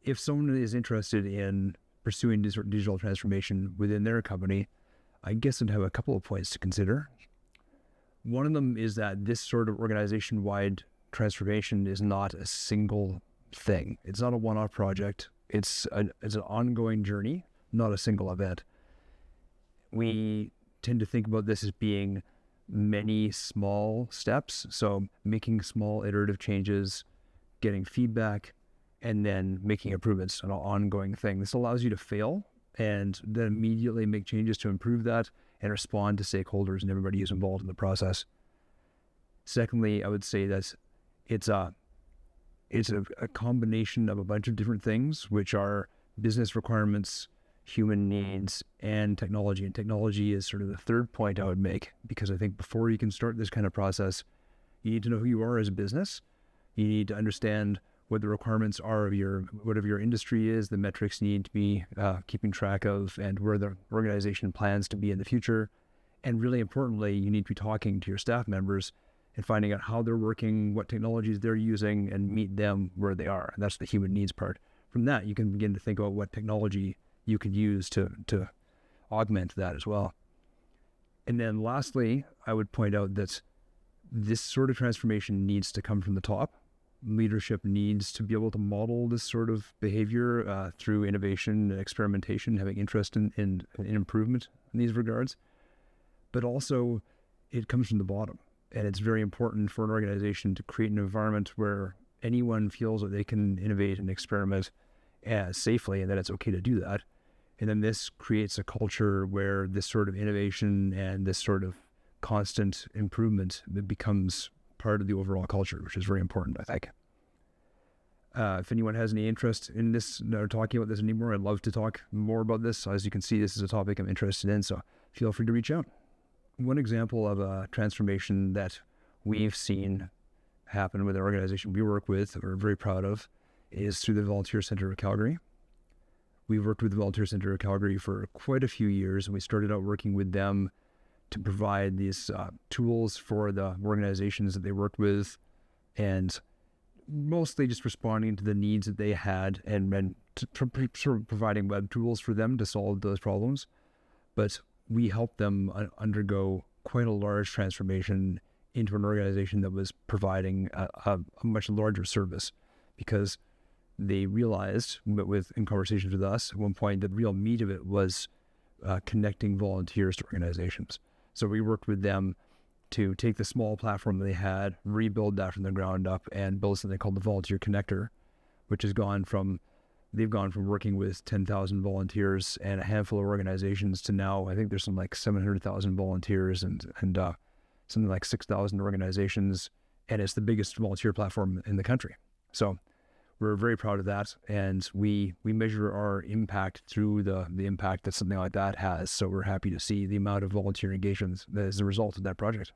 if someone is interested in pursuing digital transformation within their company, I guess I'd have a couple of points to consider. One of them is that this sort of organization-wide transformation is not a single thing. It's not a one-off project. It's an ongoing journey, not a single event. We tend to think about this as being many small steps. So making small iterative changes, getting feedback, and then making improvements, an ongoing thing. This allows you to fail and then immediately make changes to improve that and respond to stakeholders and everybody who's involved in the process. Secondly, I would say that it's a combination of a bunch of different things, which are business requirements, human needs, and technology. And technology is sort of the third point I would make, because I think before you can start this kind of process, you need to know who you are as a business. You need to understand what the requirements are of whatever your industry is, the metrics you need to be keeping track of, and where the organization plans to be in the future. And really importantly, you need to be talking to your staff members and finding out how they're working, what technologies they're using, and meet them where they are. And that's the human needs part. From that, you can begin to think about what technology you could use to augment that as well. And then lastly, I would point out that this sort of transformation needs to come from the top. Leadership needs to be able to model this sort of behavior through innovation and experimentation, having interest in improvement in these regards. But also, it comes from the bottom. And it's very important for an organization to create an environment where anyone feels that they can innovate and experiment safely, and that it's okay to do that. And then this creates a culture where this sort of innovation and this sort of constant improvement becomes part of the overall culture, which is very important, I think. If anyone has any interest in this or talking about this anymore, I'd love to talk more about this. As you can see, this is a topic I'm interested in, so feel free to reach out. One example of a transformation that we've seen happen with an organization we work with, that we're very proud of, is through the Volunteer Centre of Calgary. We've worked with the Volunteer Centre of Calgary for quite a few years, and we started out working with them to provide these tools for the organizations that they worked with, and mostly just responding to the needs that they had, and sort of providing web tools for them to solve those problems. But we helped them undergo quite a large transformation into an organization that was providing a much larger service, because they realized, in conversations with us at one point, that the real meat of it was connecting volunteers to organizations. So we worked with them to take the small platform that they had, rebuild that from the ground up, and build something called the Volunteer Connector, which they've gone from working with 10,000 volunteers and a handful of organizations to now, I think there's something like 700,000 volunteers and something like 6,000 organizations, and it's the biggest volunteer platform in the country. So we're very proud of that, and we measure our impact through the impact that something like that has. So we're happy to see the amount of volunteer engagements that is a result of that project.